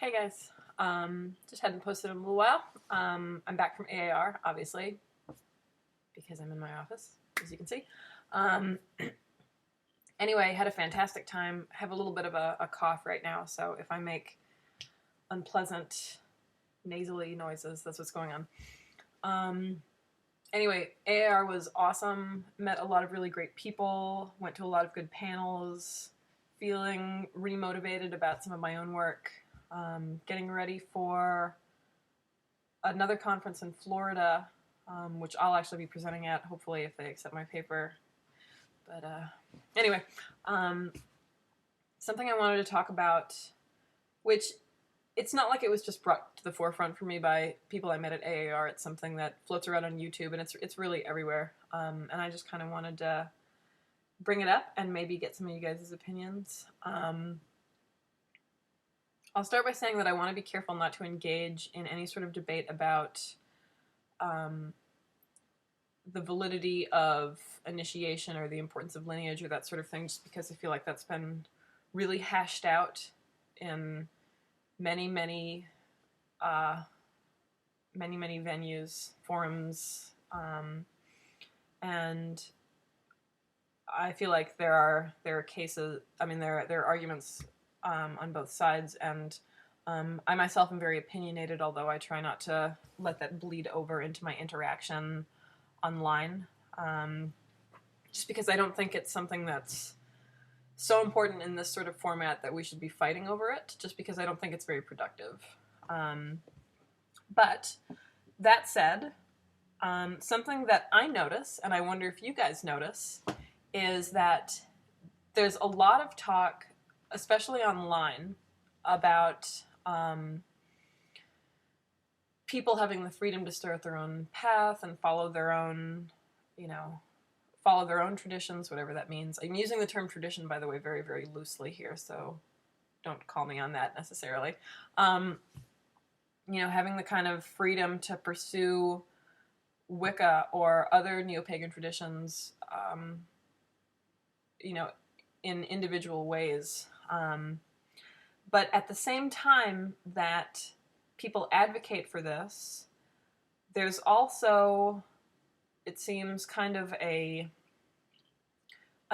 Hey guys, just hadn't posted in a little while. I'm back from AAR, obviously, because I'm in my office, as you can see. Um, anyway, had a fantastic time. Have a little bit of a cough right now, so if I make unpleasant nasally noises, that's what's going on. Anyway, AAR was awesome. Met a lot of really great people. Went to a lot of good panels. Feeling remotivated about some of my own work. Getting ready for another conference in Florida, which I'll actually be presenting at, hopefully, if they accept my paper. But anyway, um, something I wanted to talk about, which it's not like it was just brought to the forefront for me by people I met at AAR. It's something that floats around on YouTube, and it's really everywhere. And I just kind of wanted to bring it up and maybe get some of you guys' opinions. I'll start by saying that I want to be careful not to engage in any sort of debate about the validity of initiation or the importance of lineage or that sort of thing, just because I feel like that's been really hashed out in many venues, forums, and I feel like there are cases. I mean, there are arguments on both sides, and I myself am very opinionated, although I try not to let that bleed over into my interaction online, just because I don't think it's something that's so important in this sort of format that we should be fighting over it, just because I don't think it's very productive. But that said, something that I notice, and I wonder if you guys notice, is that there's a lot of talk, especially online, about people having the freedom to start their own path and follow their own traditions, whatever that means. I'm using the term tradition, by the way, very, very loosely here, so don't call me on that necessarily. Having the kind of freedom to pursue Wicca or other neo-pagan traditions, in individual ways. But at the same time that people advocate for this, there's also, it seems, kind of a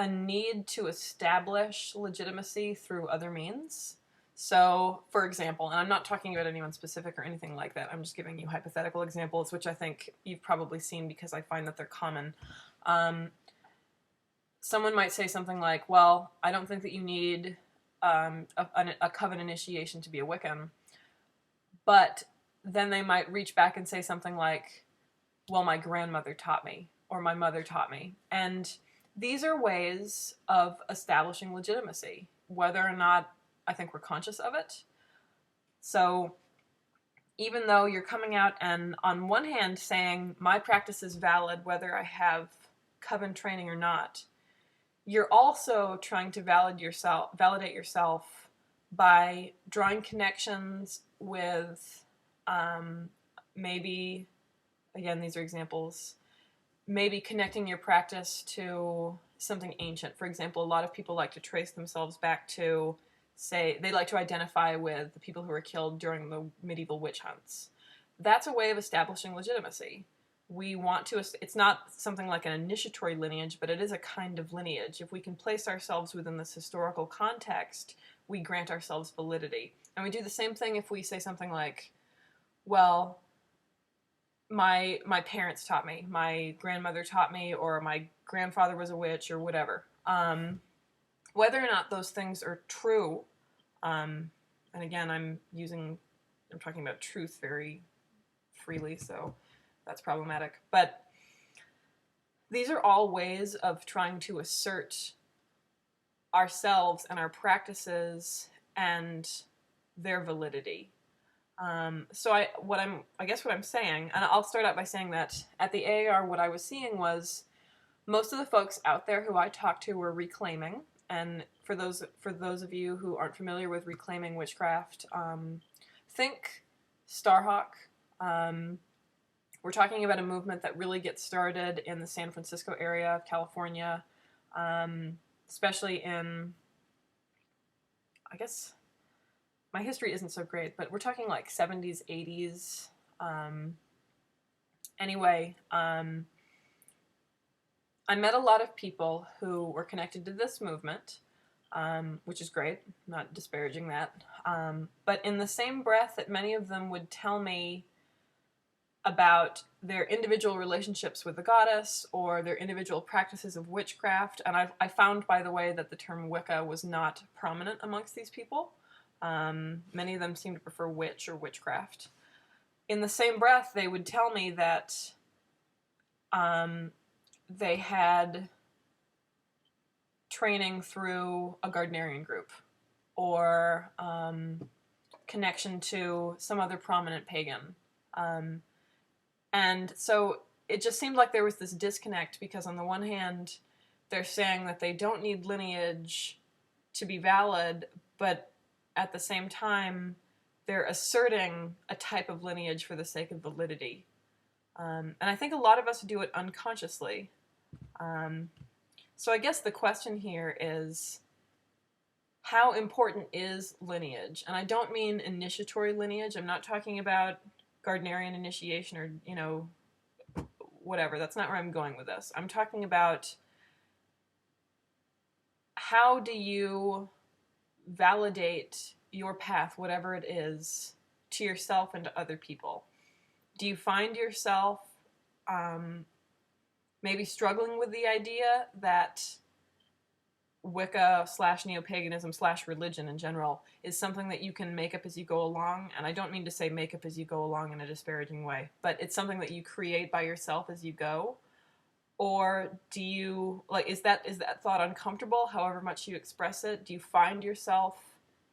need to establish legitimacy through other means. So, for example, and I'm not talking about anyone specific or anything like that, I'm just giving you hypothetical examples, which I think you've probably seen because I find that they're common. Someone might say something like, well, I don't think that you need a coven initiation to be a Wiccan. But then they might reach back and say something like, well, my grandmother taught me, or my mother taught me. And these are ways of establishing legitimacy, whether or not I think we're conscious of it. So even though you're coming out and on one hand saying my practice is valid whether I have coven training or not, you're also trying to validate yourself by drawing connections with maybe, again, these are examples, maybe connecting your practice to something ancient. For example, a lot of people like to trace themselves back to, say, they like to identify with the people who were killed during the medieval witch hunts. That's a way of establishing legitimacy. We want to, it's not something like an initiatory lineage, but it is a kind of lineage. If we can place ourselves within this historical context, we grant ourselves validity. And we do the same thing if we say something like, well, my parents taught me, my grandmother taught me, or my grandfather was a witch, or whatever. Whether or not those things are true, and again, I'm talking about truth very freely, so that's problematic. But these are all ways of trying to assert ourselves and our practices and their validity. So what I'm saying, and I'll start out by saying that at the AAR, what I was seeing was most of the folks out there who I talked to were reclaiming. And for those of you who aren't familiar with reclaiming witchcraft, think Starhawk. We're talking about a movement that really gets started in the San Francisco area of California, especially in, I guess, my history isn't so great, but we're talking like 70s, 80s. Anyway, I met a lot of people who were connected to this movement, which is great, not disparaging that. But in the same breath that many of them would tell me about their individual relationships with the goddess or their individual practices of witchcraft, and I found, by the way, that the term Wicca was not prominent amongst these people. Many of them seem to prefer witch or witchcraft. In the same breath, they would tell me that they had training through a Gardnerian group or connection to some other prominent pagan. And so it just seemed like there was this disconnect because on the one hand, they're saying that they don't need lineage to be valid, but at the same time, they're asserting a type of lineage for the sake of validity. And I think a lot of us do it unconsciously. So I guess the question here is, how important is lineage? And I don't mean initiatory lineage. I'm not talking about Gardnerian initiation or, you know, whatever. That's not where I'm going with this. I'm talking about how do you validate your path, whatever it is, to yourself and to other people? Do you find yourself maybe struggling with the idea that Wicca / neo-paganism / religion in general is something that you can make up as you go along? And I don't mean to say make up as you go along in a disparaging way, but it's something that you create by yourself as you go. Or do you, like, is that thought uncomfortable, however much you express it? Do you find yourself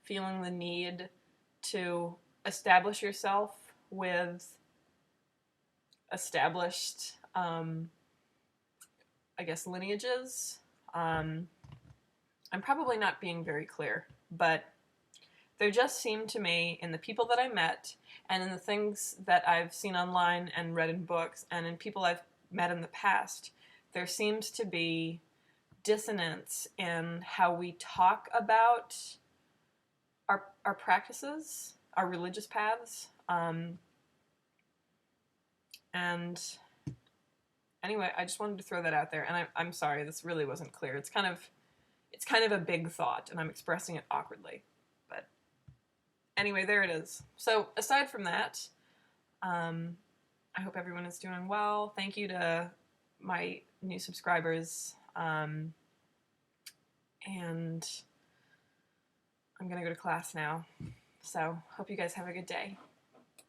feeling the need to establish yourself with established, I guess, lineages? I'm probably not being very clear, but there just seemed to me, in the people that I met, and in the things that I've seen online and read in books, and in people I've met in the past, there seems to be dissonance in how we talk about our practices, our religious paths. And anyway, I just wanted to throw that out there, and I'm sorry, this really wasn't clear. It's kind of a big thought, and I'm expressing it awkwardly. But anyway, there it is. So aside from that, I hope everyone is doing well. Thank you to my new subscribers. And I'm going to go to class now. So hope you guys have a good day.